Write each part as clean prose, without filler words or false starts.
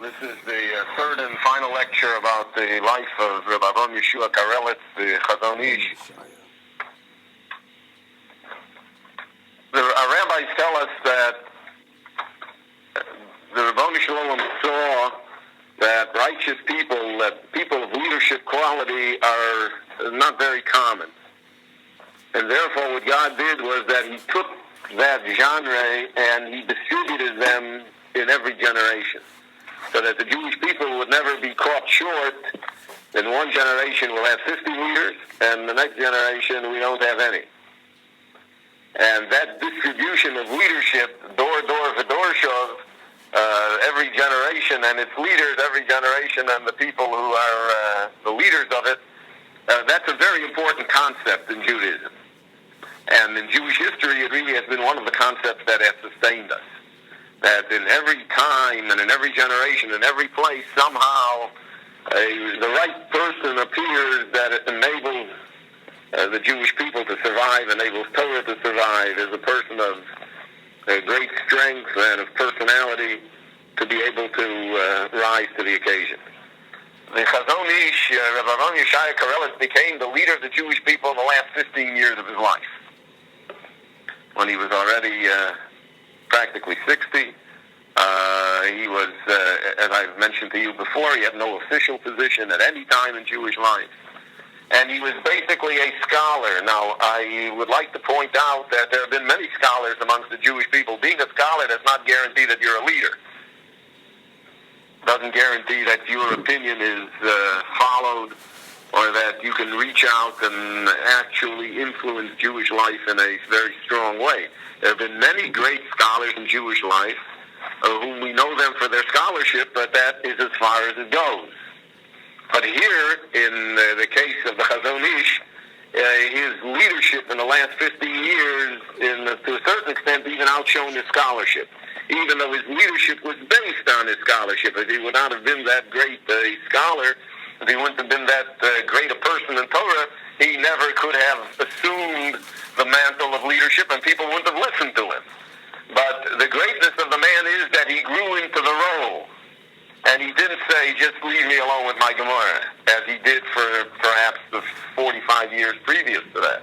This is the third and final lecture about the life of Rabbi Avram Yeshua Karelitz, the chazon ish. Our rabbis tell us that the Ribono Shel Olam saw that righteous people, that people of leadership quality, are not very common. And therefore what God did was that he took that genre and he distributed them in every generation, so that the Jewish people would never be caught short. In one generation we'll have 50 leaders, and the next generation we don't have any. And that distribution of leadership, door v'dor shov, every generation and its leaders, every generation and the people who are the leaders of it, that's a very important concept in Judaism. And in Jewish history, it really has been one of the concepts that has sustained us. That in every time and in every generation, in every place, somehow the right person appears that it enables the Jewish people to survive, enables Torah to survive, is a person of great strength and of personality to be able to rise to the occasion. The chazon ish, Rabbi Avram Yeshua Karelitz, became the leader of the Jewish people in the last 15 years of his life. When he was already practically 60, he was, as I've mentioned to you before, he had no official position at any time in Jewish life. And he was basically a scholar. Now, I would like to point out that there have been many scholars amongst the Jewish people. Being a scholar does not guarantee that you're a leader. Doesn't guarantee that your opinion is followed, or that you can reach out and actually influence Jewish life in a very strong way. There have been many great scholars in Jewish life, whom we know them for their scholarship, but that is as far as it goes. But here, in the case of the chazon ish, his leadership in the last 15 years, to a certain extent, even outshone his scholarship. Even though his leadership was based on his scholarship. If he would not have been that great a scholar, if he wouldn't have been that great a person in Torah, he never could have assumed the mantle of leadership, and people wouldn't have listened to him. But the greatness of the man is that he grew into the role. And he didn't say, just leave me alone with my Gemara, as he did for perhaps the 45 years previous to that.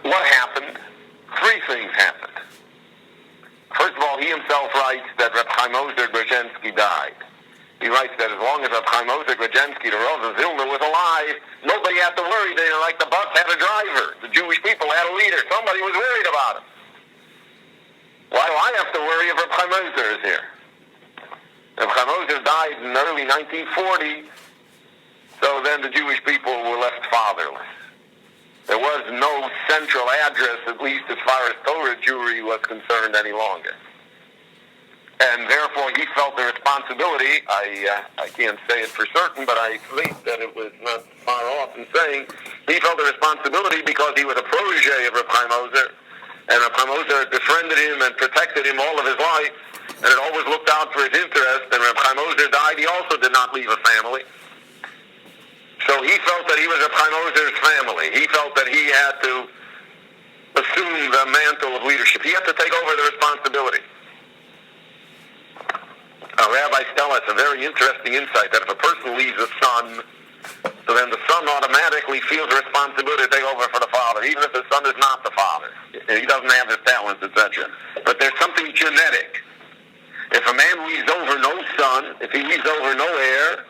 What happened? Three things happened. First of all, he himself writes that Reb Chaim Ozer Grodzinski died. He writes that as long as Reb Chaim Ozer Grodzinski, the Rav of Vilna, was alive, nobody had to worry. They were like the bus had a driver. The Jewish people had a leader. Somebody was worried about him. Why do I have to worry if Reb Chaim Ozer is here? Reb Chaim Ozer died in early 1940, so then the Jewish people were left fatherless. There was no central address, at least as far as Torah Jewry was concerned, any longer. And therefore he felt the responsibility, I can't say it for certain, but I think that it was not far off in saying, he felt the responsibility because he was a protege of Reb Chaim Ozer, and Reb Chaim Ozer befriended him and protected him all of his life, and had always looked out for his interest. And Reb Chaim Ozer died, he also did not leave a family. So he felt that he was Reb Chaim Ozer's family. He felt that he had to assume the mantle of leadership. He had to take over the responsibility. Our rabbis tell us a very interesting insight, that if a person leaves a son, so then the son automatically feels the responsibility to take over for the father, even if the son is not the father. He doesn't have his talents, etc. But there's something genetic. If a man leaves over no son, if he leaves over no heir,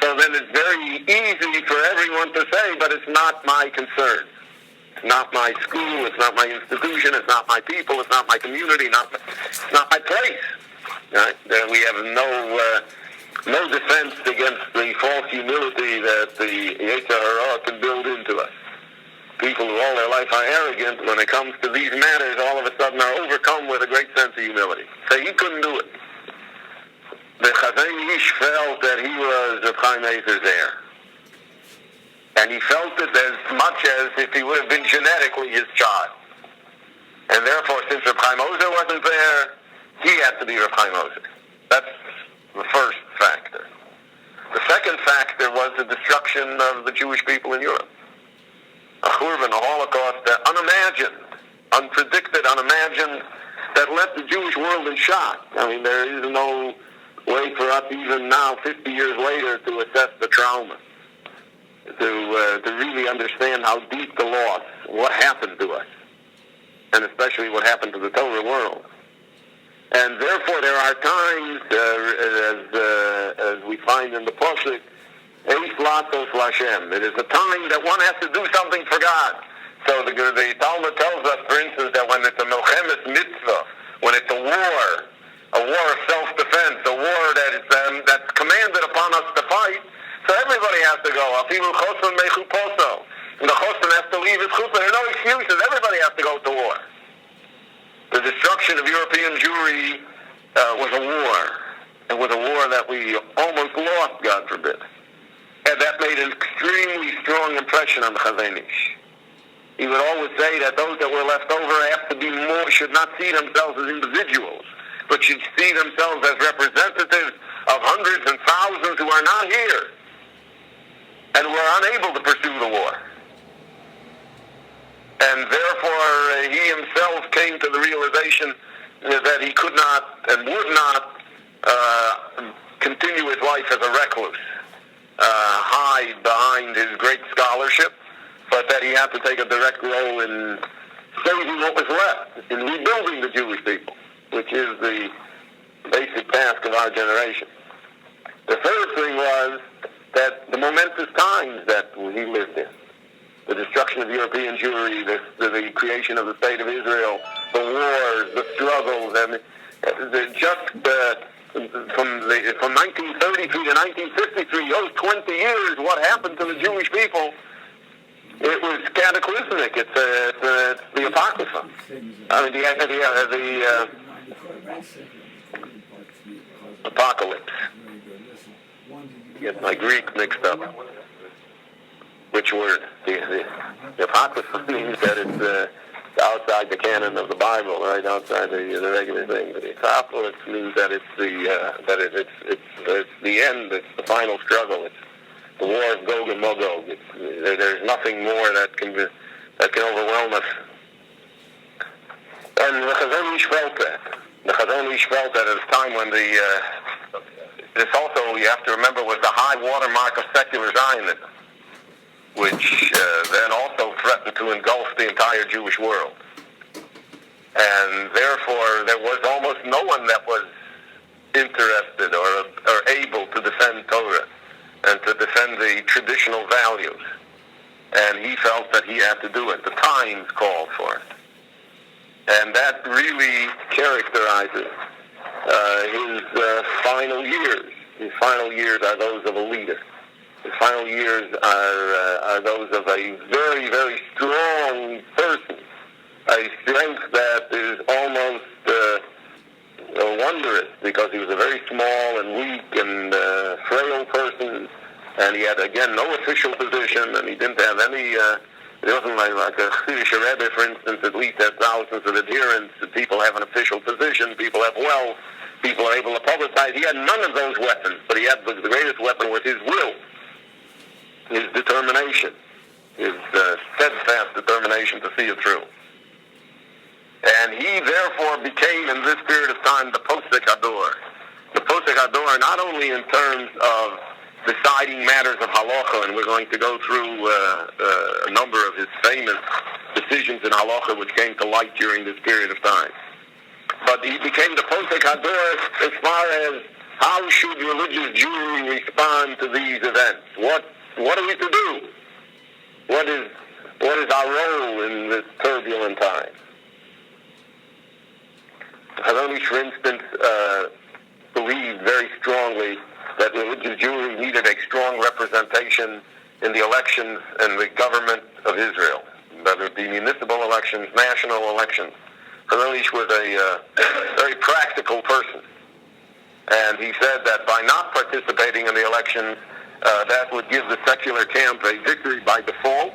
so then it's very easy for everyone to say, but it's not my concern. It's not my school, it's not my institution, it's not my people, it's not my community, it's not my place. Right? We have no defense against the false humility that the Yetzer Hara can build into us. People who all their life are arrogant, when it comes to these matters, all of a sudden are overcome with a great sense of humility. So he couldn't do it. The chazon ish felt that he was Reb Chaim Ozer's heir. And he felt it as much as if he would have been genetically his child. And therefore, since Reb Chaim Ozer wasn't there, he had to be Reb Chaim Ozer. That's the first factor. The second factor was the destruction of the Jewish people in Europe. A churban, a Holocaust, unimagined, unpredicted, unimagined, that left the Jewish world in shock. I mean, there is no way for us even now, 50 years later, to assess the trauma, to really understand how deep the loss, what happened to us, and especially what happened to the Torah world. And therefore, there are times, as we find in the Pasuk, Eis Lasos Lashem. It is a time that one has to do something for God. So the Talmud tells us, for instance, that when it's a Milchemes Mitzvah, when it's a war of self-defense, a war that's commanded upon us to fight, so everybody has to go. Afilu Choson Mechu Poso. And the Choson has to leave his chuppah. There are no excuses. Everybody has to go to war. The destruction of European Jewry was a war. It was a war that we almost lost, God forbid. And that made an extremely strong impression on the Chazon Ish. He would always say that those that were left over have to be more, should not see themselves as individuals, but should see themselves as representatives of hundreds and thousands who are not here and who are unable to pursue the war. And therefore, he himself came to the realization that he could not and would not continue his life as a recluse, hide behind his great scholarship, but that he had to take a direct role in saving what was left, in rebuilding the Jewish people, which is the basic task of our generation. The third thing was that the momentous times that he lived in, the destruction of European Jewry, the creation of the State of Israel, the wars, the struggles, and from 1933 to 1953, those 20 years, what happened to the Jewish people, it was cataclysmic. It's the Apocrypha. I mean, the Apocalypse. Get my Greek mixed up. Which word? The Apocrypha means that it's outside the canon of the Bible, right outside the regular thing. But the Apocalypse means that it's it's the end. It's the final struggle. It's the war of Gog and Magog. There's nothing more that can overwhelm us. And the Chazon Ish felt that. The Chazon Ish felt that at a time when this also, you have to remember, was the high watermark of secular Zionism, which then also threatened to engulf the entire Jewish world. And therefore, there was almost no one that was interested or able to defend Torah and to defend the traditional values. And he felt that he had to do it. The times called for it. And that really characterizes his final years. His final years are those of a leader. His final years are those of a very, very strong person. A strength that is almost wondrous, because he was a very small and weak and frail person, and he had, again, no official position, and he didn't have any, it wasn't like a Chassidish Rebbe, for instance, at least had thousands of adherents, and people have an official position, people have wealth, people are able to publicize. He had none of those weapons, but he had the greatest weapon was his will, his determination, his steadfast determination to see it through. And he therefore became, in this period of time, the Posek Hador. The Posek Hador, not only in terms of deciding matters of halacha, and we're going to go through a number of his famous decisions in halacha which came to light during this period of time, but he became the Posek Hador as far as how should religious Jewry respond to these events. What are we to do? What is our role in this turbulent time? Chazon Ish, for instance, believed very strongly that religious Jewry needed a strong representation in the elections and the government of Israel, whether it be municipal elections, national elections. Chazon Ish was a very practical person, and he said that by not participating in the elections, that would give the secular camp a victory by default.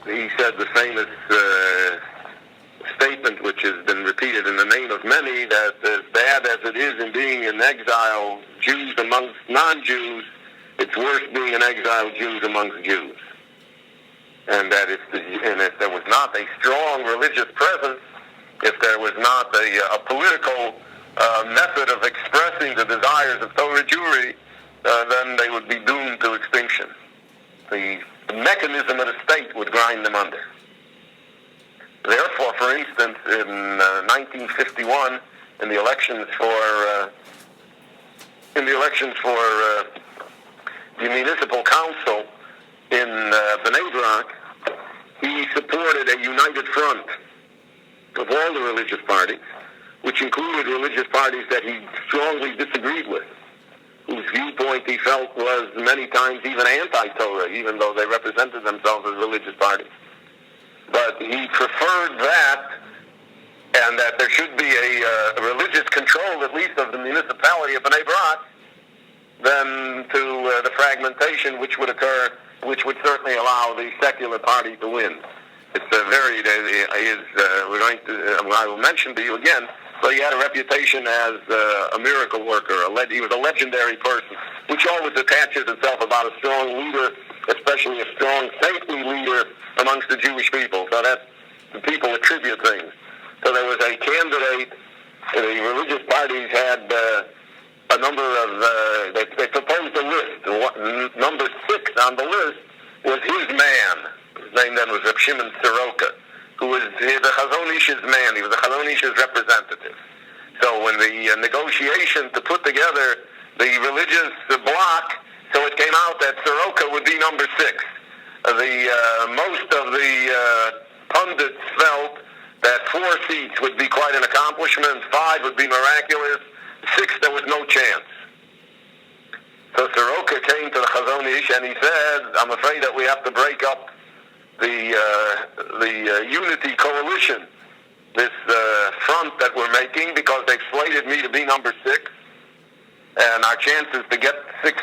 He said the famous statement, which has been repeated in the name of many, that as bad as it is in being in exile, Jews amongst non-Jews, it's worse being in exile, Jews amongst Jews. And that if there was not a strong religious presence, if there was not a political method of expression expressing the desires of Torah Jewry, then they would be doomed to extinction. The mechanism of the state would grind them under. Therefore, for instance, in 1951, in the elections for the municipal council in Bnei Brak, he supported a united front of all the religious parties, which included religious parties that he strongly disagreed with, whose viewpoint he felt was many times even anti-Torah, even though they represented themselves as religious parties. But he preferred that, and that there should be a religious control, at least of the municipality of Bnei Brak, than to the fragmentation which would occur, which would certainly allow the secular party to win. It's I will mention to you again, so he had a reputation as a miracle worker. He was a legendary person, which always attaches itself about a strong leader, especially a strong saintly leader amongst the Jewish people. So that the people attribute things. So there was a candidate. The religious parties had a number of. They proposed a list. Number 6 on the list was his man. His name then was Reb Shimon Soroka, who was the Chazon Ish's man. He was the Chazon Ish's representative. So when the negotiation to put together the religious bloc, so it came out that Soroka would be number 6. Most of the pundits felt that 4 seats would be quite an accomplishment, 5 would be miraculous, 6 there was no chance. So Soroka came to the Chazon Ish and he said, I'm afraid that we have to break up the unity coalition, this front that we're making, because they've slated me to be number 6, and our chances to get 6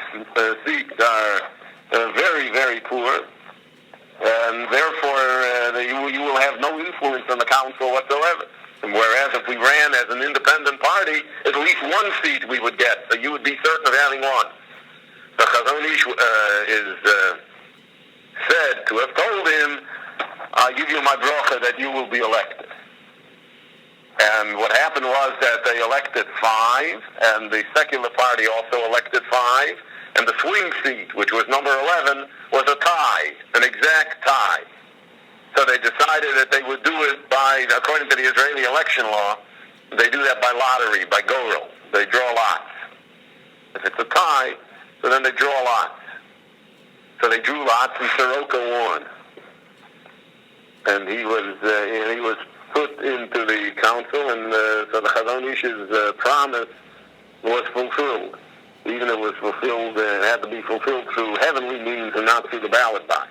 seats are very, very poor, and therefore you will have no influence on the council whatsoever. And whereas if we ran as an independent party, at least 1 seat we would get, so you would be certain of having 1. The Chazon Ish is said to have told him, I give you my bracha that you will be elected. And what happened was that they elected 5, and the secular party also elected 5, and the swing seat, which was number 11, was a tie, an exact tie. So they decided that they would do it by, according to the Israeli election law, they do that by lottery, by gorel. They draw lots. If it's a tie, so then they draw lots. So they drew lots, and Soroka won. And he was put into the council, and so the Chazon Ish's promise was fulfilled. Even it was fulfilled, it had to be fulfilled through heavenly means and not through the ballot box.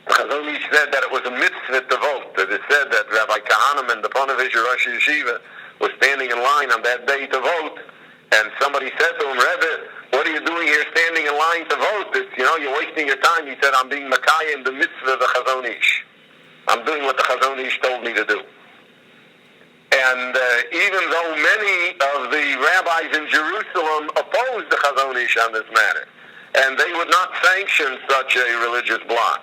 The Chazon Ish said that it was a mitzvah to vote. That it said that Rabbi Kahaneman, the Ponevezh Rosh Yeshiva, was standing in line on that day to vote, and somebody said to him, Rebbe, what are you doing here standing in line to vote? You're wasting your time. He said, I'm being Makai in the mitzvah of the Chazon Ish. I'm doing what the Chazon Ish told me to do. And even though many of the rabbis in Jerusalem opposed the Chazon Ish on this matter, and they would not sanction such a religious bloc,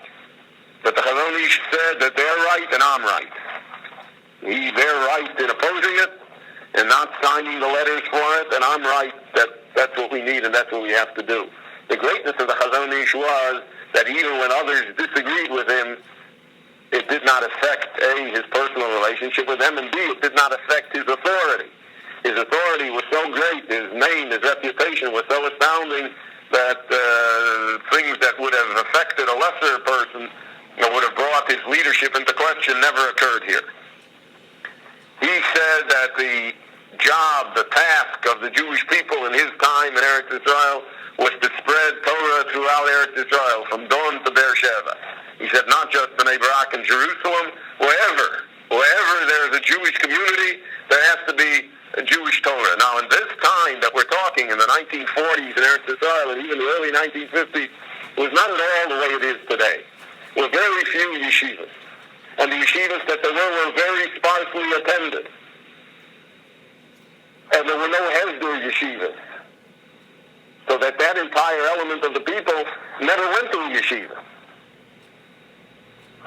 but the Chazon Ish said that they're right and I'm right. They're right in opposing it and not signing the letters for it, and I'm right that that's what we need and that's what we have to do. The greatness of the Chazon Ish was that even when others disagreed with him, it did not affect, A, his personal relationship with them, and B, it did not affect his authority. His authority was so great, his name, his reputation was so astounding that things that would have affected a lesser person, would have brought his leadership into question, never occurred here. He said that the job, the task of the Jewish people in his time in Eretz Israel was to spread Torah throughout Eretz Israel, from Dawn to Beersheba. He said not just Bnei Brak and Jerusalem, wherever there's a Jewish community, there has to be a Jewish Torah. Now, in this time that we're talking, in the 1940s in Eretz Israel, and even the early 1950s, it was not at all the way it is today. There were very few yeshivas. And the yeshivas that there were very sparsely attended. And there were no Hesder yeshivas. So that entire element of the people never went to a yeshiva.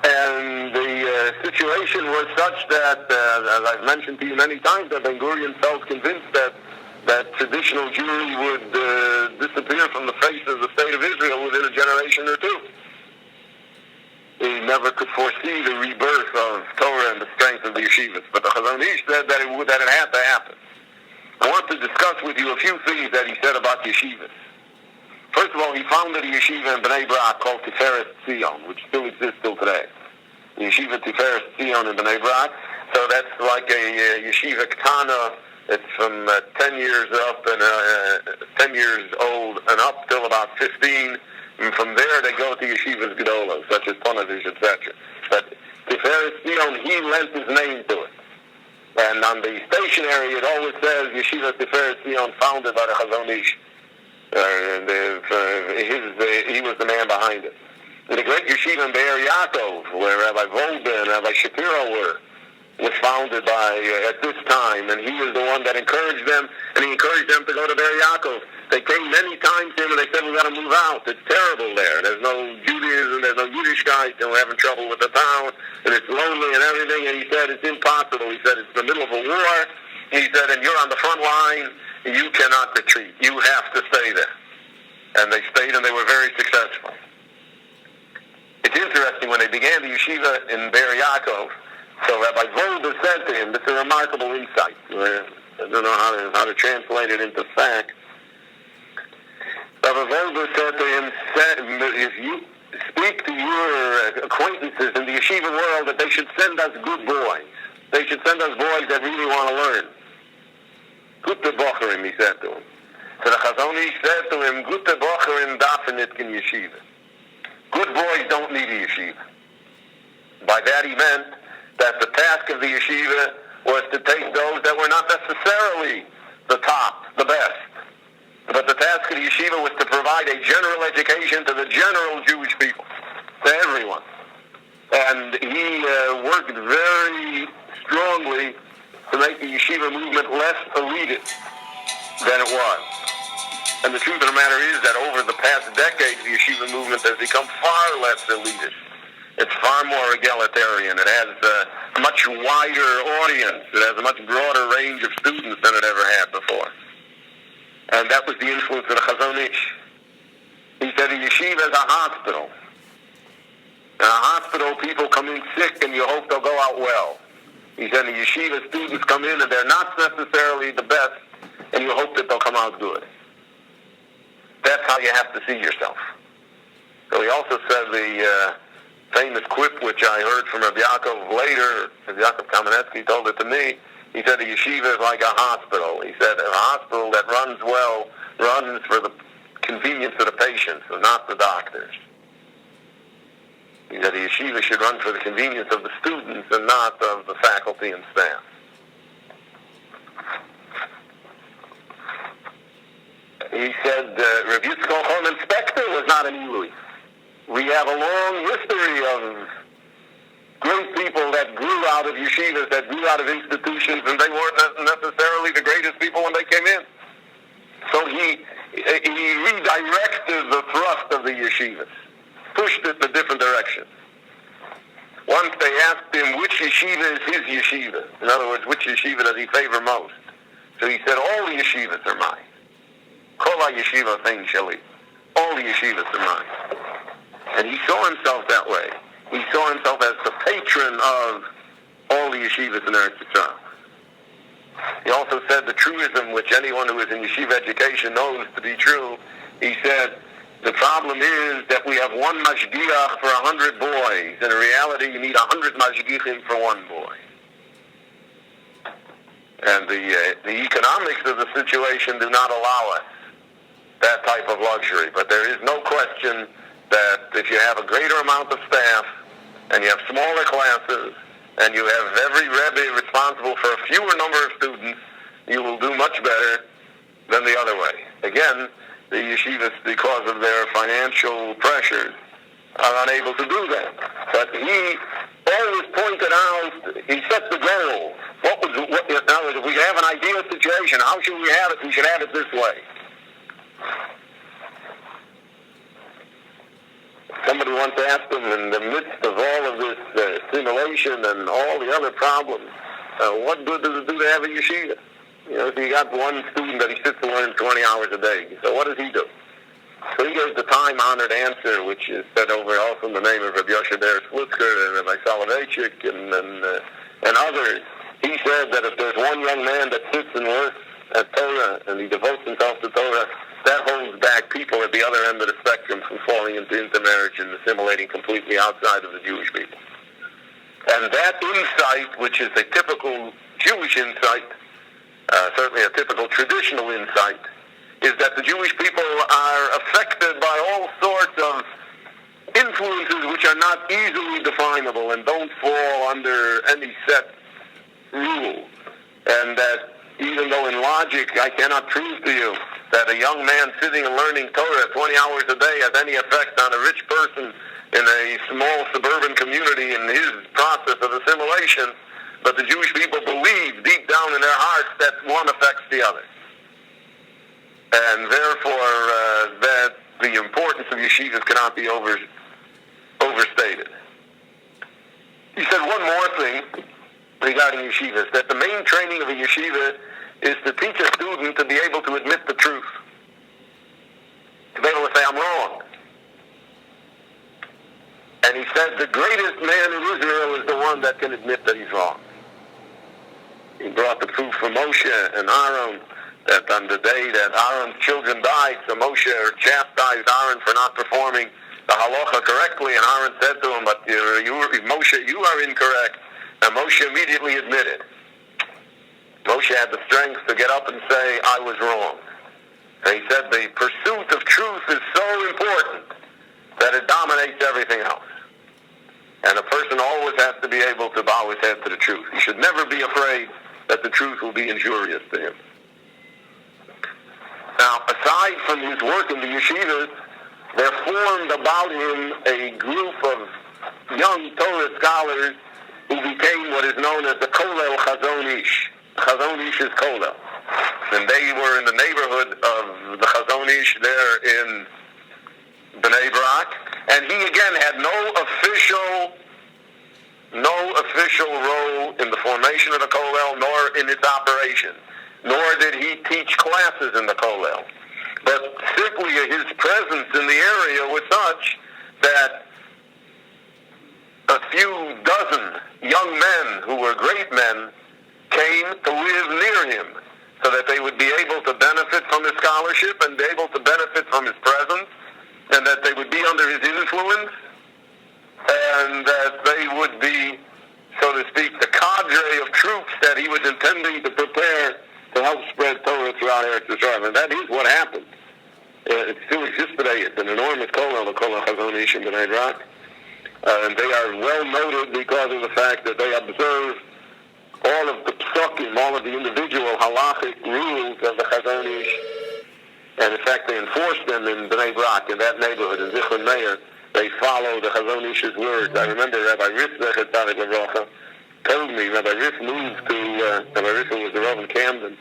And the situation was such that, as I've mentioned to you many times, that Ben-Gurion felt convinced that traditional Jewry would disappear from the face of the state of Israel within a generation or two. He never could foresee the rebirth of Torah and the strength of the yeshivas, but the Chazon Ish said that it had to happen. I want to discuss with you a few things that he said about yeshivas. First of all, he founded a yeshiva in Bnei Brak called Tiferet Zion, which still exists till today. The yeshiva Tiferet Zion in Bnei Brak. So that's like a yeshiva Ketana. It's from 10 years up and 10 years old and up till about 15. And from there they go to yeshivas Gedolos, such as Ponevezh, etc. But Tiferet Zion, he lent his name to it. And on the stationery, it always says Yeshiva Tiferet Zion, founded by the Chazon Ish. He was the man behind it. And the great yeshiva in Be'er Yaakov, where Rabbi Volda and Rabbi Shapiro was founded by at this time, and he was the one that encouraged them, and he encouraged them to go to Be'er Yaakov. They came many times to him, and they said, "We got to move out. It's terrible there. There's no Judaism, there's no Yiddishkeit, and we're having trouble with the town, and it's lonely and everything." And he said, "It's impossible." He said, "It's the middle of a war." He said, "And you're on the front line. You cannot retreat. You have to stay there." And they stayed, and they were very successful. It's interesting, when they began the yeshiva in Be'er Yaakov, so Rabbi Volda said to him, this is a remarkable insight. I don't know how to translate it into fact. Rabbi Volda said to him, if you speak to your acquaintances in the yeshiva world that they should send us good boys. They should send us boys that really want to learn. Gute Bocherim, he said to him. So the Chazon Ish said to him, Gute Bocherim dafen nit in yeshiva. Good boys don't need a yeshiva. By that he meant that the task of the yeshiva was to take those that were not necessarily the top, the best. But the task of the yeshiva was to provide a general education to the general Jewish people, to everyone. And he worked very strongly to make the yeshiva movement less elitist than it was. And the truth of the matter is that over the past decades, the yeshiva movement has become far less elitist. It's far more egalitarian. It has a much wider audience. It has a much broader range of students than it ever had before. And that was the influence of the Chazon Ish. He said a yeshiva is a hospital. In a hospital, people come in sick and you hope they'll go out well. He said in yeshiva, students come in and they're not necessarily the best, and you hope that they'll come out good. That's how you have to see yourself. So he also said the famous quip, which I heard from Rabbi Yaakov later, Rabbi Yaakov Kamenetsky told it to me. He said a yeshiva is like a hospital. He said a hospital that runs well runs for the convenience of the patients and not the doctors. He said a yeshiva should run for the convenience of the students and not of the faculty and staff. He said Rav Yitzchak Holman Spector was not an Eloi. We have a long history of great people that grew out of yeshivas, that grew out of institutions, and they weren't necessarily the greatest people when they came in. So he redirected the thrust of the yeshivas, pushed it in a different direction. Once they asked him which yeshiva is his yeshiva. In other words, which yeshiva does he favor most? So he said, all the yeshivas are mine. Kol ha-yeshiva fein sheli. All the yeshivas are mine. And he saw himself that way. He saw himself as the patron of all the yeshivas in Eretz Yisrael. He also said the truism, which anyone who is in yeshiva education knows to be true. He said, the problem is that we have one mashgiach for 100 boys. In reality, you need 100 mashgichim for one boy. And the economics of the situation do not allow us that type of luxury. But there is no question that if you have a greater amount of staff and you have smaller classes and you have every Rebbe responsible for a fewer number of students, you will do much better than the other way. Again, the yeshivas, because of their financial pressures, are unable to do that. But he always pointed out, he set the goal. In other words, if we have an ideal situation, how should we have it? We should have it this way. somebody once asked him, in the midst of all of this assimilation and all the other problems, what good does it do to have a yeshiva? You know, if you got one student that he sits and learns 20 hours a day, so what does he do? So he gives the time-honored answer, which is said over also in the name of Rabbi Yoshe Ber Slutzker and Rabbi Soloveitchik and others. He said that if there's one young man that sits and works at Torah and he devotes himself to Torah, that holds back people at the other end of the spectrum from falling into intermarriage and assimilating completely outside of the Jewish people. And that insight, which is a typical Jewish insight, certainly a typical traditional insight, is that the Jewish people are affected by all sorts of influences which are not easily definable and don't fall under any set rule. And that even though in logic I cannot prove to you that a young man sitting and learning Torah 20 hours a day has any effect on a rich person in a small suburban community in his process of assimilation, but the Jewish people believe deep down in their hearts that one affects the other. And therefore, that the importance of yeshivas cannot be overstated. He said one more thing regarding yeshivas, that the main training of a yeshiva is to teach a student to be able to admit the truth. To be able to say, I'm wrong. And he said the greatest man in Israel is the one that can admit that he's wrong. He brought the proof from Moshe and Aaron, that on the day that Aaron's children died, so Moshe chastised Aaron for not performing the halacha correctly, and Aaron said to him, but Moshe, you are incorrect. And Moshe immediately admitted. Moshe had the strength to get up and say, I was wrong. And he said the pursuit of truth is so important that it dominates everything else. And a person always has to be able to bow his head to the truth. He should never be afraid that the truth will be injurious to him. Now, aside from his work in the yeshivas, there formed about him a group of young Torah scholars who became what is known as the Kolel Chazon Ish. Chazon Ish is Kolel. And they were in the neighborhood of the Chazon Ish there in Bnei Brak. And he again had no official role in the formation of the Kolel, nor in its operation. Nor did he teach classes in the Kolel. But simply his presence in the area was such that a few dozen young men who were great men came to live near him so that they would be able to benefit from his scholarship and be able to benefit from his presence, and that they would be under his influence, and that they would be, so to speak, the cadre of troops that he was intending to prepare to help spread Torah throughout Eretz Yisrael. And that is what happened. It still exists today. It's an enormous kolel, the Kolel Chazon Ish in Bnei Brak. And they are well noted because of the fact that they observe all of the psukim, all of the individual halachic rules of the Chazon Ish. And in fact, they enforce them in Bnei Brak, in that neighborhood, in Zichron Meir. They follow the Chazon Ish's words. I remember Rabbi Riff Zechet Tzadik Levracha told me Rabbi Riff moved to, Rabbi Riff was the Rav in Camden.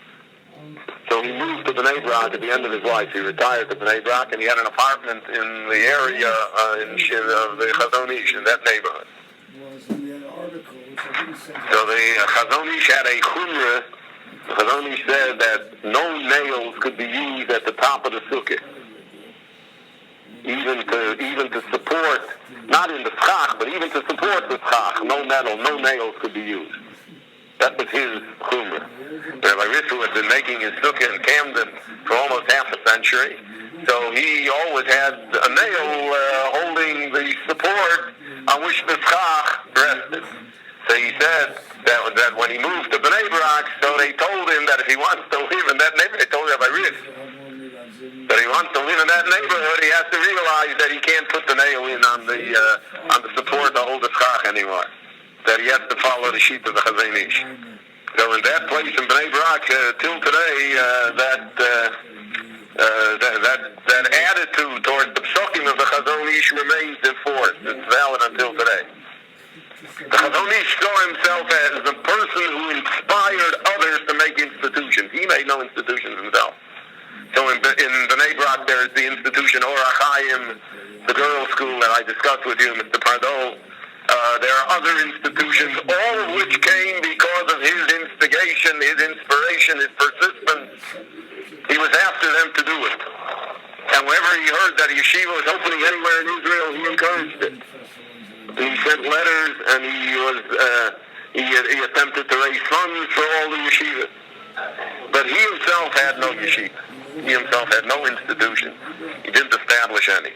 So he moved to Bnei Brak at the end of his life. He retired to Bnei Brak, and he had an apartment in the area of the Chazon Ish, in that neighborhood. So the Chazon Ish had a chumrah. The Chazon Ish said that no nails could be used at the top of the sukkah. Even to support, not in the schach, but even to support the schach, no metal, no nails could be used. That was his chumrah. Rabbi Ritzu had been making his sukkah in Camden for almost half a century, so he always had a nail holding the support on which the schach rested. So he said that when he moved to Bnei Brak, so they told him that if he wants to live in that neighborhood, they told Rabbi Ritz that he wants to live in that neighborhood, he has to realize that he can't put the nail in on the support to hold the schach anymore. That he has to follow the sheet of the Chazon Ish. So in that place in Bnei Brak, till today, that attitude towards the psukim of the Chazon Ish remains in force. It's valid until today. The Chazon Ish saw himself as the person who inspired others to make institutions. He made no institutions himself. So in Bnei Brak, there's the institution Or HaChaim, the girls' school that I discussed with you, Mr. Pardo. There are other institutions, all of which came because of his instigation, his inspiration, his persistence. He was after them to do it. And whenever he heard that a yeshiva was opening anywhere in Israel, he encouraged it. He sent letters, and he attempted to raise funds for all the yeshivas. But he himself had no yeshiva. He himself had no institution. He didn't establish any.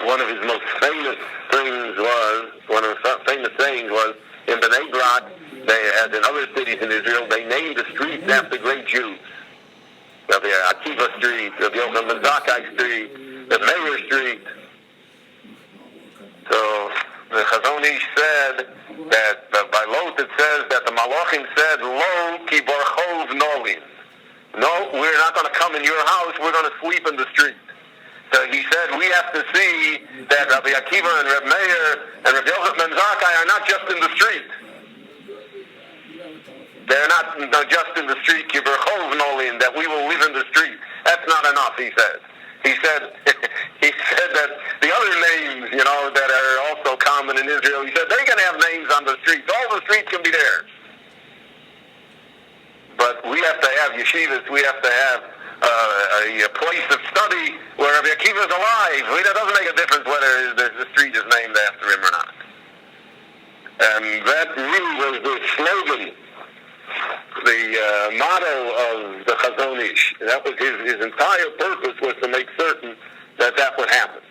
One of his most famous sayings was, in Bnei Brak, as in other cities in Israel, they named the streets after great Jews. Rabbi Akiva Street, Rabbi Yochanan ben Zakkai Street, the Meir Street. So the Chazon Ish said that by Lot it says that the Malachim said, Lo ki barchov nolin. No, we're not going to come in your house, we're going to sleep in the street. So he said, we have to see that Rabbi Akiva and Rabbi Meir and Rabbi Yochanan ben Zakkai are not just in the street. They're not just in the street, ki barchov nolin, that we will live in the street. That's not enough, he said. He said that the other names, that are also common in Israel, he said they can have names on the streets. All the streets can be theirs. But we have to have yeshivas. We have to have a place of study where Rabbi Akiva is alive. It doesn't make a difference whether the street is named after him or not. And that really was the slogan, the motto of the Chazon Ish. That was his entire purpose, was to make certain that would happen.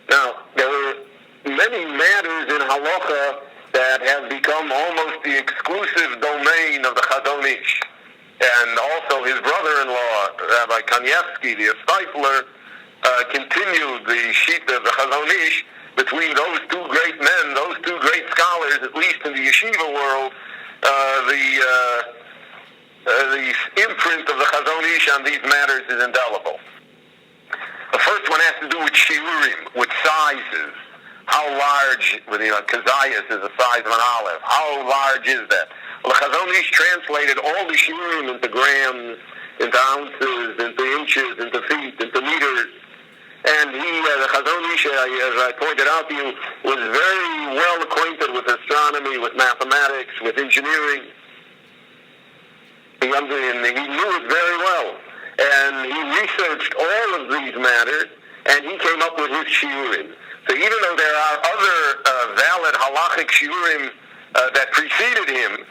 Now, there were many matters in halacha that have become almost the exclusive domain of the Chazon Ish. And also his brother-in-law, Rabbi Kanievsky, the Stifler, continued the sheet of the Chazon Ish between those two great men, those two great scholars, at least in the yeshiva world. The imprint of the Chazon Ish on these matters is indelible. The first one has to do with shiurim, with sizes. How large, kazayas is the size of an olive. How large is that? Well, the Chazon Ish translated all the shiurim into grams, into ounces, into inches, into feet, into meters. And the Chazon Ish, as I pointed out to you, was very well acquainted with astronomy, with mathematics, with engineering. He knew it very well. And he researched all of these matters, and he came up with his shiurim. So even though there are other valid halachic shiurim that preceded him,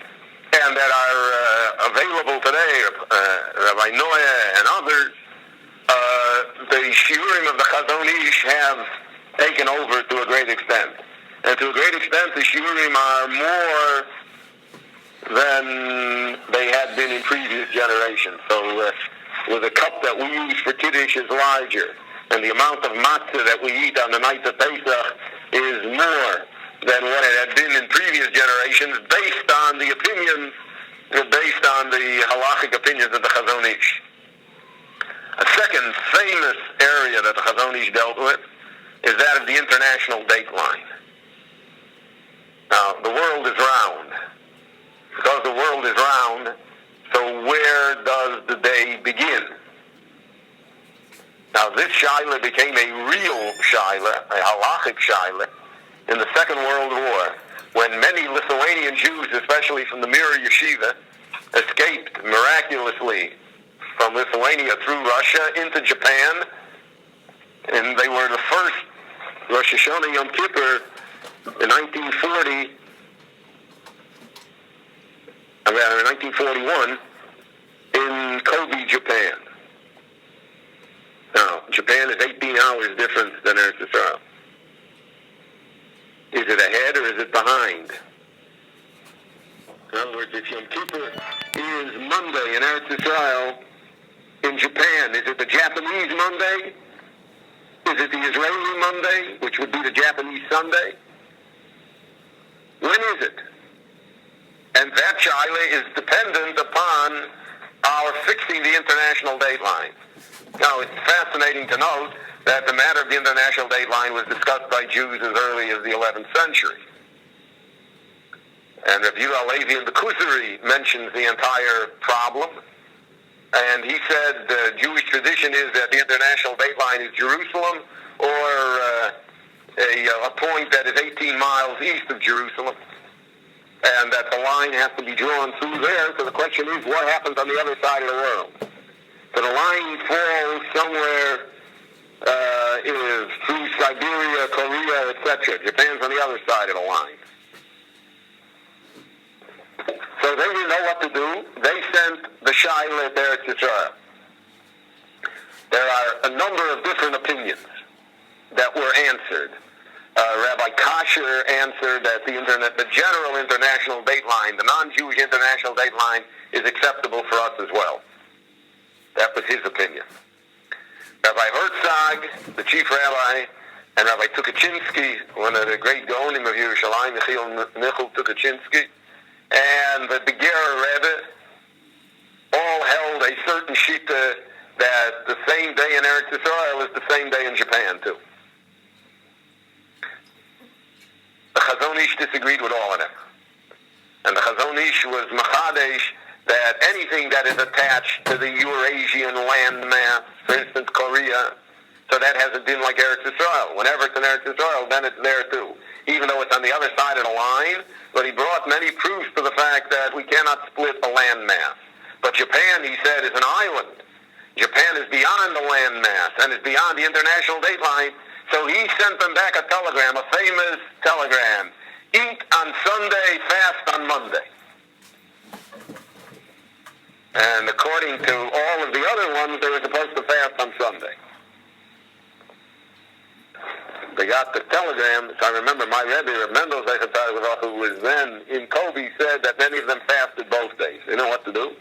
and that are available today, Rabbi Noah and others, the shiurim of the Chazon Ish have taken over to a great extent. And to a great extent, the shiurim are more than they had been in previous generations. So with the cup that we use for Kiddush is larger, and the amount of matzah that we eat on the night of Pesach is more than what it had been in previous generations, based on the halachic opinions of the Chazon Ish. A second famous area that the Chazon Ish dealt with is that of the international date line. Now, the world is round. Because the world is round, so where does the day begin? Now, this shaila became a real shaila, a halachic shaila, in the Second World War, when many Lithuanian Jews, especially from the Mirror Yeshiva, escaped miraculously from Lithuania through Russia into Japan, and they were the first Rosh Hashanah Yom Kippur in 1941, in Kobe, Japan. Now, Japan is 18 hours different than Eretz Israel. Is it ahead or is it behind? In other words, if Yom Kippur is Monday in Eretz Israel, in Japan, is it the Japanese Monday? Is it the Israeli Monday, which would be the Japanese Sunday? When is it? And that shaila is dependent upon our fixing the international date line. Now, it's fascinating to note that the matter of the international date line was discussed by Jews as early as the 11th century. And Rabbi Yehuda Levi in the Kuzari mentions the entire problem. And he said the Jewish tradition is that the international date line is Jerusalem or a point that is 18 miles east of Jerusalem, and that the line has to be drawn through there. So the question is, what happens on the other side of the world? So the line falls somewhere is through Siberia, Korea, etc. Japan's on the other side of the line. So they didn't know what to do. They sent the Shaila to Eretz Yisrael. There are a number of different opinions that were answered. Rabbi Kasher answered that the general international date line, the non-Jewish international date line, is acceptable for us as well. That was his opinion. Rabbi Herzog, the chief rabbi, and Rabbi Tukachinsky, one of the great Gaonim of Yerushalayim, Michal Tukachinsky, and the Beger Rebbe all held a certain shita that the same day in Eretz Yisrael is the same day in Japan too. The Chazon Ish disagreed with all of them. And the Chazon Ish was Machadesh that anything that is attached to the Eurasian landmass, for instance Korea, so that has a din like Eretz Yisrael. Whenever it's in Eretz Yisrael, then it's there too. Even though it's on the other side of the line, but he brought many proofs to the fact that we cannot split a landmass. But Japan, he said, is an island. Japan is beyond the landmass and is beyond the international date line. So he sent them back a telegram, a famous telegram. Eat on Sunday, fast on Monday. And according to all of the other ones, they were supposed to fast on Sunday. They got the telegram. So I remember my Rebbe, Reb Mendel, who was then in Kobe, said that many of them fasted both days. They know what to do.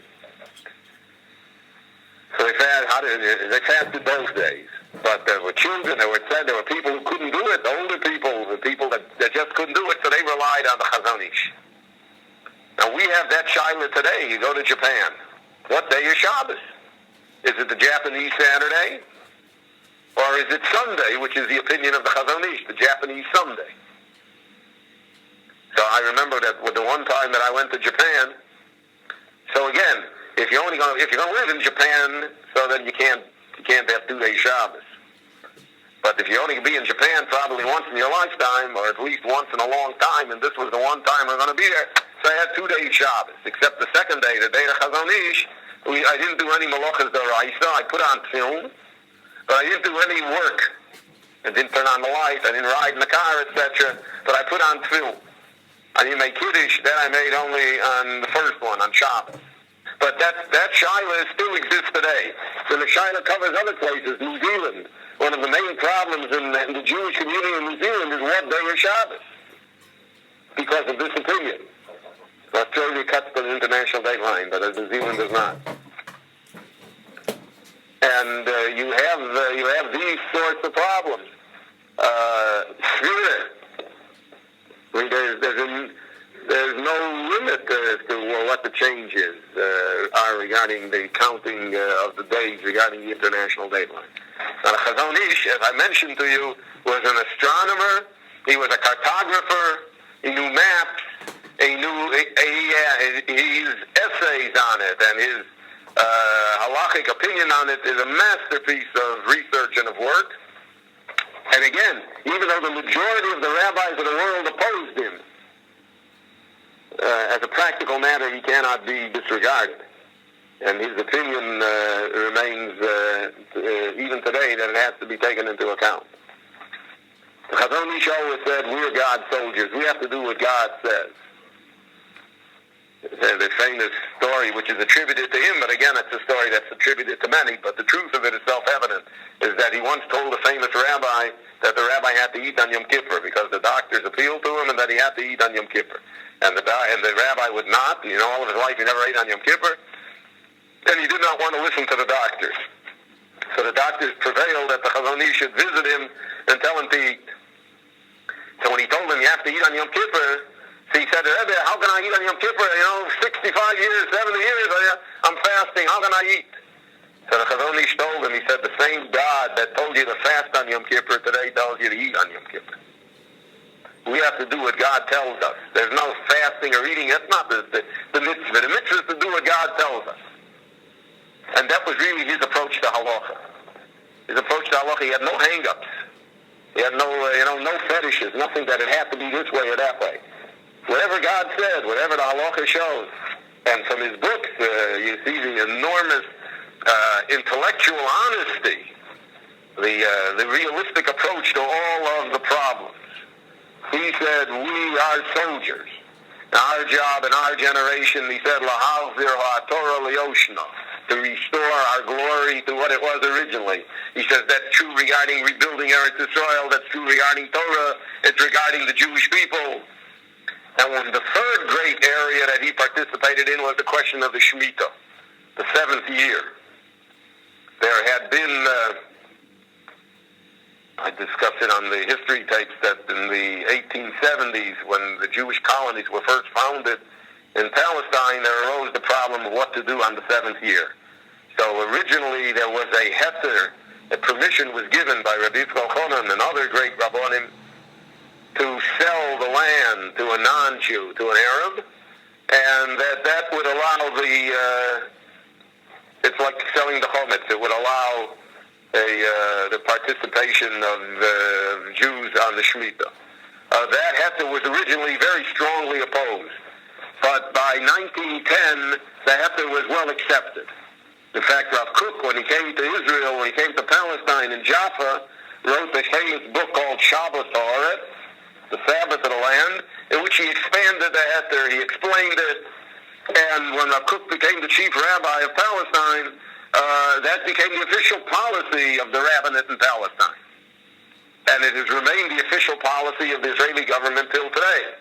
So they fasted both days. But there were children, there were people who couldn't do it, the older people, the people that just couldn't do it, so they relied on the Chazon Ish. Now we have that shaila today. You go to Japan. What day is Shabbos? Is it the Japanese Saturday? Or is it Sunday, which is the opinion of the Chazon Ish, the Japanese Sunday? So I remember that with the one time that I went to Japan. So again, if you're going to live in Japan, so then you can't have 2 days Shabbos. But if you only be in Japan probably once in your lifetime, or at least once in a long time, and this was the one time I'm going to be there, so I had 2 days Shabbos. Except the second day, the day of Chazon Ish, I didn't do any malachas d'oraisa. I put on film, but I didn't do any work. I didn't turn on the light. I didn't ride in the car, etc. But I put on film. I didn't make Kiddush. That I made only on the first one, on Shabbos. But that shaila still exists today. So the shaila covers other places. New Zealand. One of the main problems in the Jewish community in New Zealand is what day is Shabbos, because of this opinion. Australia cuts the international date line, but New Zealand does not. And you have these sorts of problems. There's no limit to what the changes are regarding the counting of the days regarding the international date line. Now, the Chazon Ish, as I mentioned to you, was an astronomer. He was a cartographer. He knew maps. He knew his essays on it and his halachic opinion on it is a masterpiece of research and of work. And again, even though the majority of the rabbis of the world opposed him, as a practical matter, he cannot be disregarded. And his opinion remains, even today, that it has to be taken into account. The Chazon Ish always said, we're God's soldiers. We have to do what God says. The famous story, which is attributed to him, but again, it's a story that's attributed to many, but the truth of it is self-evident, is that he once told a famous rabbi that the rabbi had to eat on Yom Kippur because the doctors appealed to him and that he had to eat on Yom Kippur. And the rabbi would not. All of his life he never ate on Yom Kippur. And he did not want to listen to the doctors. So the doctors prevailed that the Chazon Ish should visit him and tell him to eat. So when he told him you have to eat on Yom Kippur, so he said, Rebbe, how can I eat on Yom Kippur? 65 years, 70 years, I'm fasting. How can I eat? So the Chazon Ish told him, he said, the same God that told you to fast on Yom Kippur today tells you to eat on Yom Kippur. We have to do what God tells us. There's no fasting or eating. That's not the mitzvah. The mitzvah is to do what God tells us. And that was really his approach to halacha. His approach to halacha, he had no hang-ups. He had no fetishes, nothing that it had to be this way or that way. Whatever God said, whatever the halacha shows. And from his books, you see the enormous intellectual honesty, the realistic approach to all of the problems. He said, we are soldiers. Our job in our generation, he said, Lahavir ha'Torah liyoshna, to restore our glory to what it was originally. He says that's true regarding rebuilding Eretz Israel, that's true regarding Torah, it's regarding the Jewish people. And the third great area that he participated in was the question of the Shemitah, the seventh year. There had been, I discussed it on the history tapes, that in the 1870s, when the Jewish colonies were first founded in Palestine, there arose the problem of what to do on the seventh year. So originally there was a heter, a permission was given by Rabbi Yochanan and other great Rabbonim to sell the land to a non-Jew, to an Arab, and that would allow it's like selling the chometz. It would allow the participation of Jews on the Shemitah. That heter was originally very strongly opposed, but by 1910, the heter was well accepted. In fact, Rav Kook, when he came to Israel, when he came to Palestine in Jaffa, wrote a famous book called Shabbos Haaretz, the Sabbath of the land, in which he expanded the heter, he explained it, and when Rav Kook became the chief rabbi of Palestine, that became the official policy of the rabbinate in Palestine. And it has remained the official policy of the Israeli government till today.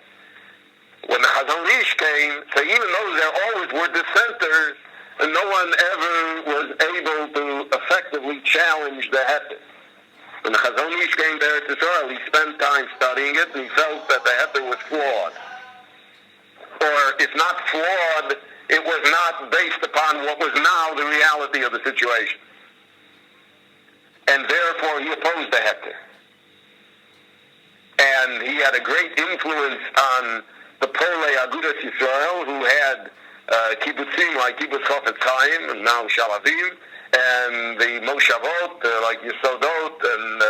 When the chazon came, so even though there always were dissenters, no one ever was able to effectively challenge the heter. When the chazon came to Eretz Israel, he spent time studying it, and he felt that the heter was flawed. Or, if not flawed, it was not based upon what was now the reality of the situation. And therefore, he opposed the heter. And he had a great influence on the Polei Agudas Yisrael, who had kibbutzim like Kibbutz Chofetz Chaim, and now Shalavim, and the Moshavot, like Yesodot, and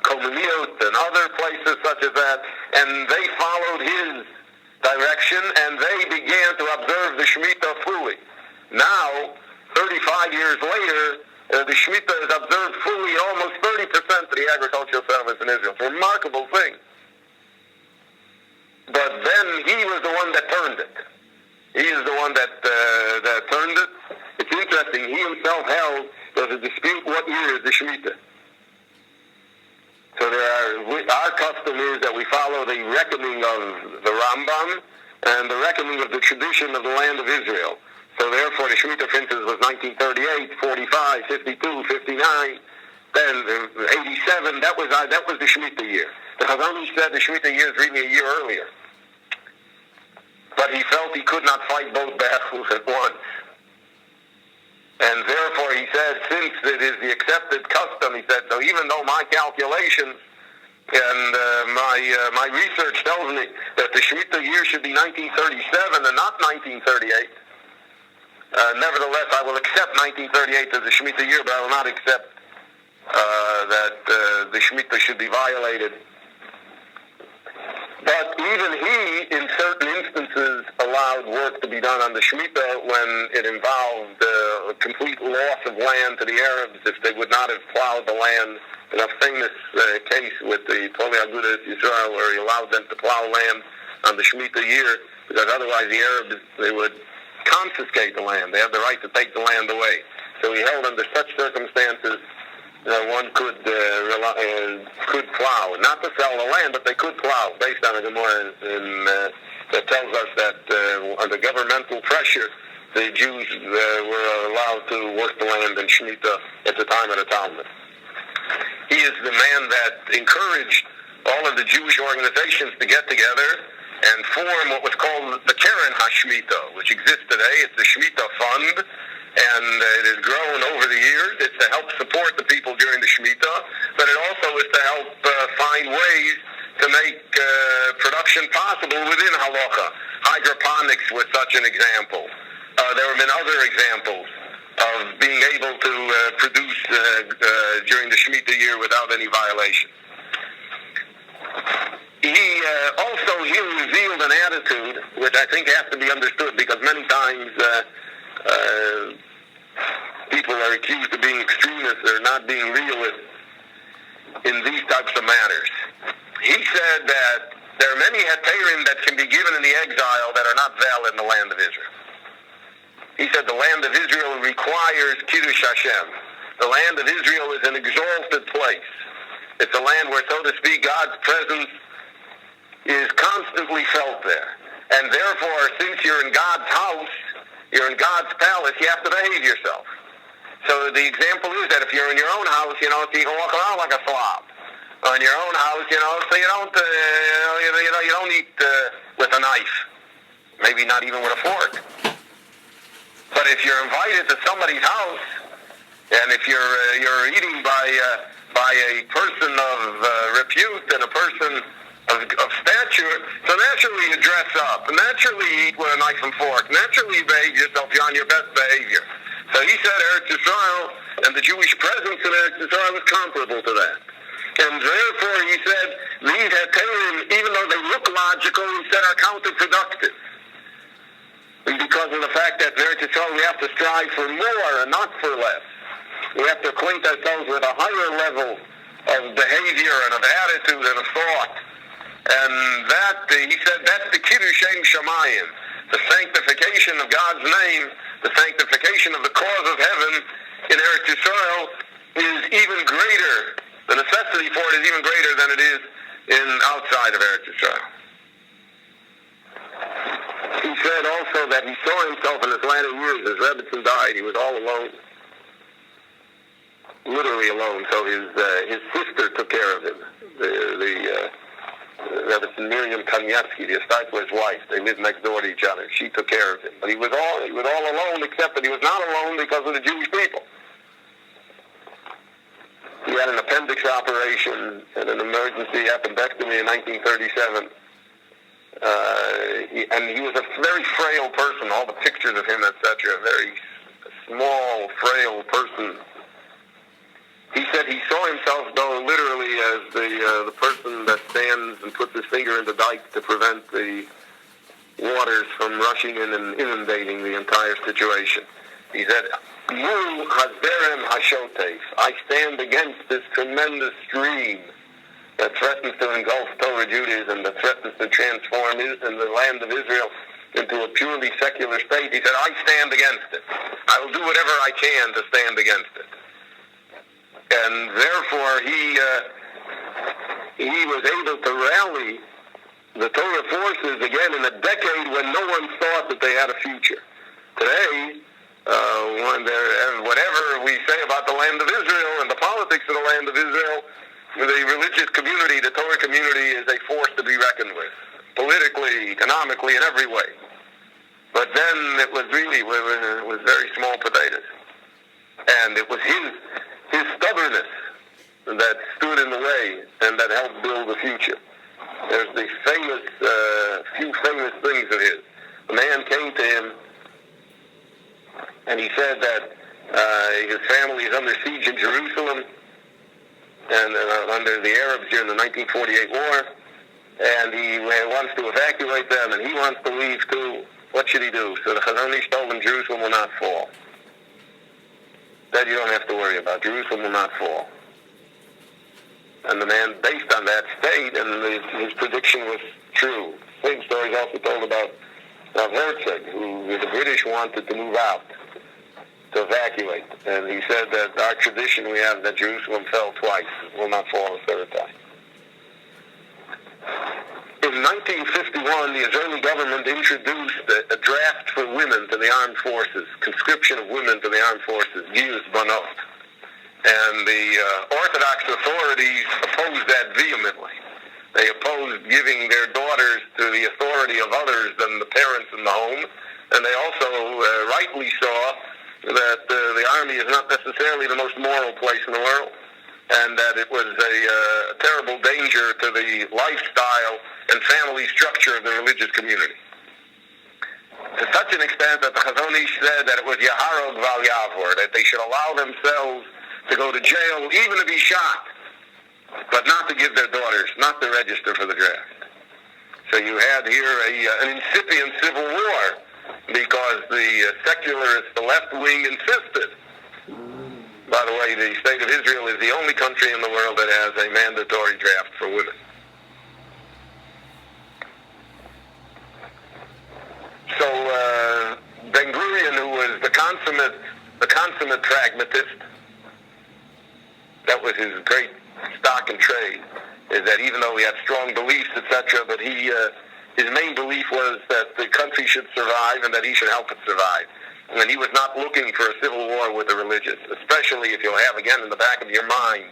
Komeniot, and other places such as that, and they followed his direction, and they began to observe the Shemitah fully. Now, 35 years later, the Shemitah is observed fully in almost 30% of the agricultural settlements in Israel. It's a remarkable thing. But then he was the one that turned it. He is the one that turned it. It's interesting. He himself held there's a dispute what year is the Shemitah. So our custom is that we follow the reckoning of the Rambam and the reckoning of the tradition of the land of Israel. So therefore, the Shemitah, for instance, was 1938, 45, 52, 59, then 87. That was the Shemitah year. The chazon said the Shemitah year is really a year earlier. But he felt he could not fight both battles at once. And therefore, he said, since it is the accepted custom, he said, so even though my calculations and my research tells me that the Shemitah year should be 1937 and not 1938, nevertheless, I will accept 1938 as the Shemitah year, but I will not accept that the Shemitah should be violated. But even he, in certain instances, allowed work to be done on the Shemitah when it involved a complete loss of land to the Arabs if they would not have plowed the land. In a famous case with the Polei Agudas Yisrael, where he allowed them to plow land on the Shemitah year, because otherwise the Arabs, they would confiscate the land. They have the right to take the land away. So he held under such circumstances one could plow. Not to sell the land, but they could plow, based on a Gemara that tells us that under governmental pressure, the Jews were allowed to work the land in Shemitah at the time of the Talmud. He is the man that encouraged all of the Jewish organizations to get together and form what was called the Keren HaShemitah, which exists today. It's the Shemitah Fund, and it has grown over the years. It's to help support the people during the Shemitah, but it also is to help find ways to to make production possible within halacha. Hydroponics was such an example. There have been other examples of being able to produce during the Shemitah year without any violation. He revealed an attitude which I think has to be understood, because many times people are accused of being extremists or not being realists in these types of matters. He said that there are many heterim that can be given in the exile that are not valid in the land of Israel. He said the land of Israel requires Kiddush Hashem. The land of Israel is an exalted place. It's a land where, so to speak, God's presence is constantly felt there. And therefore, since you're in God's house, you're in God's palace, you have to behave yourself. So the example is that if you're in your own house, you can walk around like a slob. Or in your own house, so you don't eat with a knife. Maybe not even with a fork. But if you're invited to somebody's house, and if you're eating by a person of repute and a person of stature, so naturally you dress up, naturally you eat with a knife and fork, naturally you behave yourself, you're on your best behavior. So he said Eretz Yisrael and the Jewish presence in Eretz Yisrael was comparable to that. And therefore he said these heterim, even though they look logical, he said are counterproductive. And because of the fact that in Eretz Yisrael we have to strive for more and not for less. We have to acquaint ourselves with a higher level of behavior and of attitude and of thought. And that, he said, that's the Kiddush Shamayim, the sanctification of God's name, the sanctification of the cause of heaven in Eretz Yisrael is even greater. The necessity for it is even greater than it is outside of Eretz Yisrael. He said also that he saw himself in his latter years. As Rebbetzin died, he was all alone. Literally alone. So his sister took care of him. The Rebbetzin Miriam Kanievsky, the Estaitler's wife, they lived next door to each other. She took care of him. But he was all alone, except that he was not alone because of the Jewish people. He had an appendix operation and an emergency appendectomy in 1937. And he was a very frail person. All the pictures of him, etc., a very small, frail person. He said he saw himself, though, literally as the person that stands and puts his finger in the dike to prevent the waters from rushing in and inundating the entire situation. He said, Mu Hasberem Hashotef, I stand against this tremendous stream that threatens to engulf Torah Judaism, that threatens to transform the land of Israel into a purely secular state. He said, I stand against it. I will do whatever I can to stand against it. And therefore, he was able to rally the Torah forces again in a decade when no one thought that they had a future. Today, whatever we say about the land of Israel and the politics of the land of Israel, the religious community, the Torah community, is a force to be reckoned with, politically, economically, in every way. But then it was very small potatoes. And it was his stubbornness that stood in the way and that helped build the future. There's the few famous things of his. A man came to him and he said that his family is under siege in Jerusalem and under the Arabs during the 1948 war, and he wants to evacuate them, and he wants to leave too. What should he do? So the chazon told him Jerusalem will not fall. That you don't have to worry about. Jerusalem will not fall. And the man, based on that, stayed, and his prediction was true. Same story is also told about Herzog, who the British wanted to move out, to evacuate. And he said that our tradition we have that Jerusalem fell twice, will not fall a third time. In 1951, the Israeli government introduced a draft for women to the armed forces, conscription of women to the armed forces, Giyus Banot. And the Orthodox authorities opposed that vehemently. They opposed giving their daughters to the authority of others than the parents in the home. And they also rightly saw that the army is not necessarily the most moral place in the world. and that it was a terrible danger to the lifestyle and family structure of the religious community. To such an extent that the Chazon Ish said that it was Yaharog Val Yavor, that they should allow themselves to go to jail, even to be shot, but not to give their daughters, not to register for the draft. So you had here an incipient civil war, because the secularists, the left wing, insisted. By the way, the state of Israel is the only country in the world that has a mandatory draft for women. So Ben Gurion, who was the consummate pragmatist, that was his great stock and trade, is that even though he had strong beliefs, etc., but his main belief was that the country should survive and that he should help it survive. And he was not looking for a civil war with the religious, especially if you'll have, again, in the back of your mind,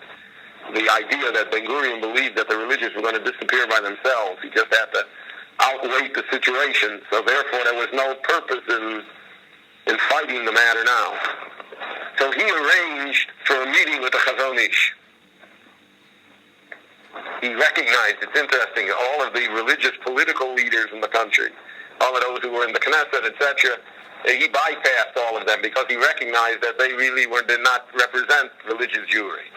the idea that Ben Gurion believed that the religious were going to disappear by themselves. He just had to outweigh the situation, so therefore there was no purpose in fighting the matter now. So he arranged for a meeting with the chazon ish. He recognized, it's interesting, all of the religious political leaders in the country, all of those who were in the Knesset, etc., he bypassed all of them because he recognized that they really did not represent religious Jewry.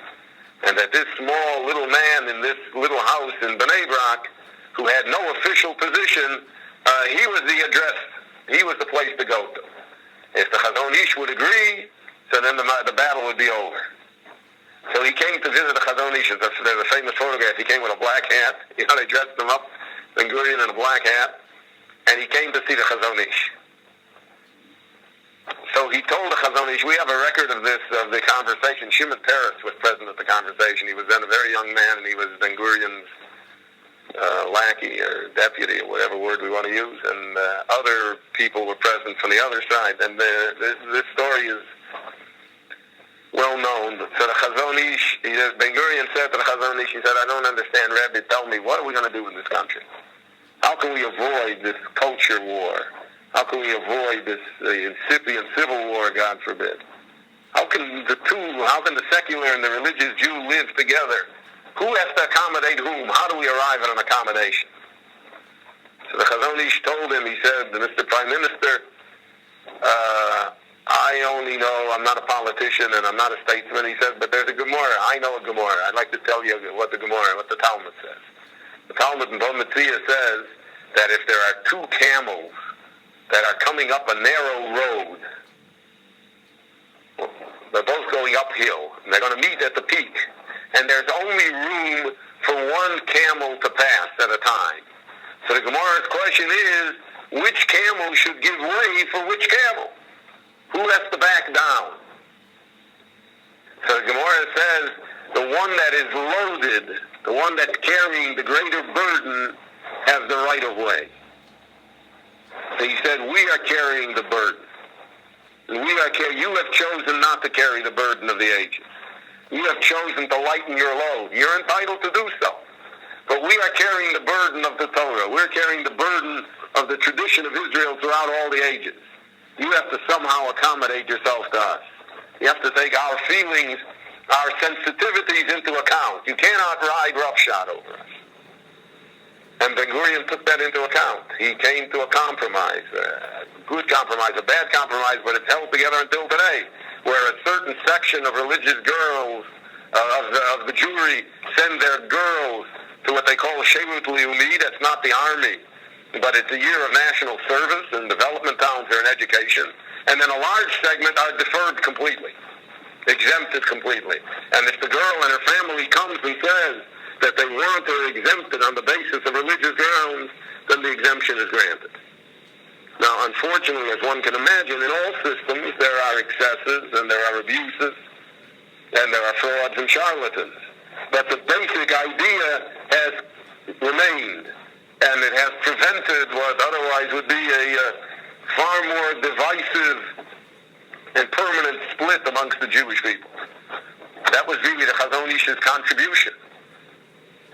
And that this small little man in this little house in Bnei Brak, who had no official position, he was the address, he was the place to go to. If the Chazon Ish would agree, so then the battle would be over. So he came to visit the Chazon Ish. There's a famous photograph. He came with a black hat. You know, they dressed him up, Ben Gurion in a black hat, and he came to see the Chazon Ish. So he told the Chazon Ish, we have a record of this, of the conversation. Shimon Peres was present at the conversation. He was then a very young man, and he was Ben Gurion's lackey or deputy or whatever word we want to use, and other people were present from the other side. And this story is well known. So the Chazon Ish, Ben Gurion said to the Chazon Ish, he said, I don't understand, Rebbe, tell me, what are we going to do in this country? How can we avoid this culture war? How can we avoid this incipient civil war, God forbid? How can the secular and the religious Jew live together? Who has to accommodate whom? How do we arrive at an accommodation? So the Chazon Ish told him, he said, Mr. Prime Minister, I only know, I'm not a politician and I'm not a statesman. He said, but there's a Gemara. I know a Gemara. I'd like to tell you what the Gemara, what the Talmud says. The Talmud in Bava Metzia says that if there are two camels that are coming up a narrow road, they're both going uphill, and they're going to meet at the peak, and there's only room for one camel to pass at a time. So the Gemara's question is, which camel should give way for which camel? Who has to back down? So the Gemara says, the one that is loaded, the one that's carrying the greater burden, has the right of way. So he said, we are carrying the burden. You have chosen not to carry the burden of the ages. You have chosen to lighten your load. You're entitled to do so. But we are carrying the burden of the Torah. We're carrying the burden of the tradition of Israel throughout all the ages. You have to somehow accommodate yourself to us. You have to take our feelings, our sensitivities into account. You cannot ride roughshod over us. And Ben Gurion took that into account. He came to a compromise, a good compromise, a bad compromise, but it's held together until today, where a certain section of religious girls, of the Jewry, send their girls to what they call a Shevut Leumi. That's not the army, but it's a year of national service in development towns or in education. And then a large segment are deferred completely, exempted completely. And if the girl and her family comes and says that they want her exempted on the basis of religious grounds, then the exemption is granted. Now, unfortunately, as one can imagine, in all systems there are excesses and there are abuses and there are frauds and charlatans. But the basic idea has remained, and it has prevented what otherwise would be a far more divisive and permanent split amongst the Jewish people. That was really the Chazon Ish's contribution,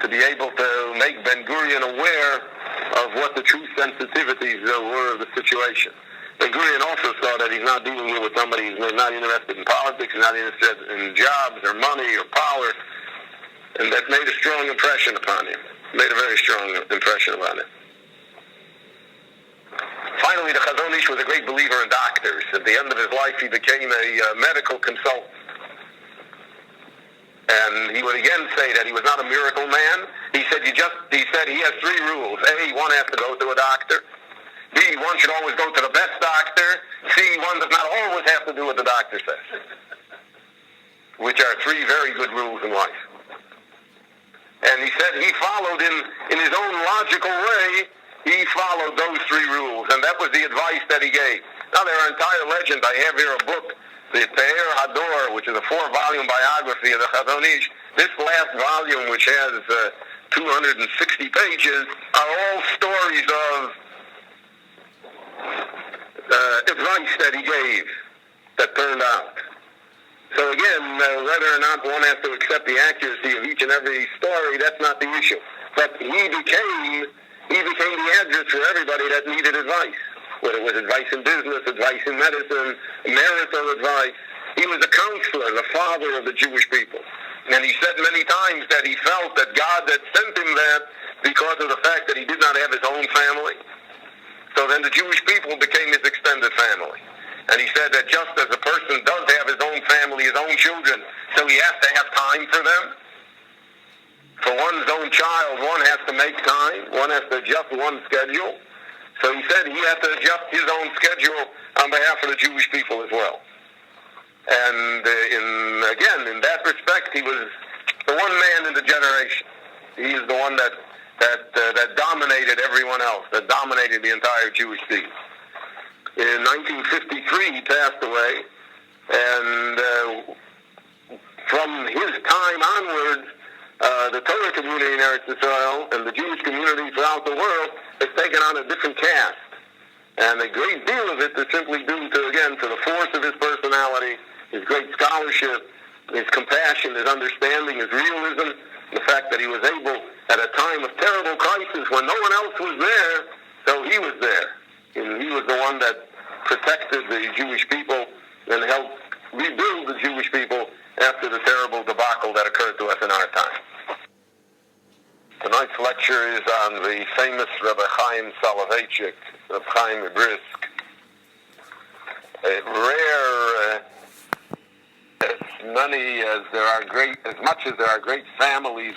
to be able to make Ben Gurion aware of what the true sensitivities were of the situation. Ben Gurion also saw that he's not dealing here with somebody who's not interested in politics, he's not interested in jobs or money or power. And that made a strong impression upon him. Made a very strong impression upon him. Finally, the chazon ish was a great believer in doctors. At the end of his life, he became a medical consultant. And he would again say that he was not a miracle man. He said he has three rules. A, one has to go to a doctor. B, one should always go to the best doctor. C, one does not always have to do what the doctor says. Which are three very good rules in life. And he said he followed in his own logical way, he followed those three rules. And that was the advice that he gave. Now there are entire legends. I have here a book, the Te'er Hador, which is a 4-volume biography of the chazon ish. This last volume, which has 260 pages, are all stories of advice that he gave that turned out. So again, whether or not one has to accept the accuracy of each and every story, that's not the issue. But he became the address for everybody that needed advice. Whether it was advice in business, advice in medicine, marital advice. He was a counselor, the father of the Jewish people. And he said many times that he felt that God had sent him that because of the fact that he did not have his own family. So then the Jewish people became his extended family. And he said that just as a person does have his own family, his own children, so he has to have time for them. For one's own child, one has to make time. One has to adjust one's schedule. So he said he had to adjust his own schedule on behalf of the Jewish people as well. And in that respect, he was the one man in the generation. He is the one that dominated everyone else, that dominated the entire Jewish people. In 1953, he passed away, and from his time onwards, the Torah community in Eretz Yisrael and the Jewish community throughout the world has taken on a different cast. And a great deal of it is simply due to the force of his personality, his great scholarship, his compassion, his understanding, his realism, the fact that he was able, at a time of terrible crisis when no one else was there, so he was there. And he was the one that protected the Jewish people and helped rebuild the Jewish people after the terrible debacle that occurred to us in our time. Tonight's lecture is on the famous Rabbi Chaim Soloveitchik, Rabbi Chaim Brisk. Rare, as much as there are great families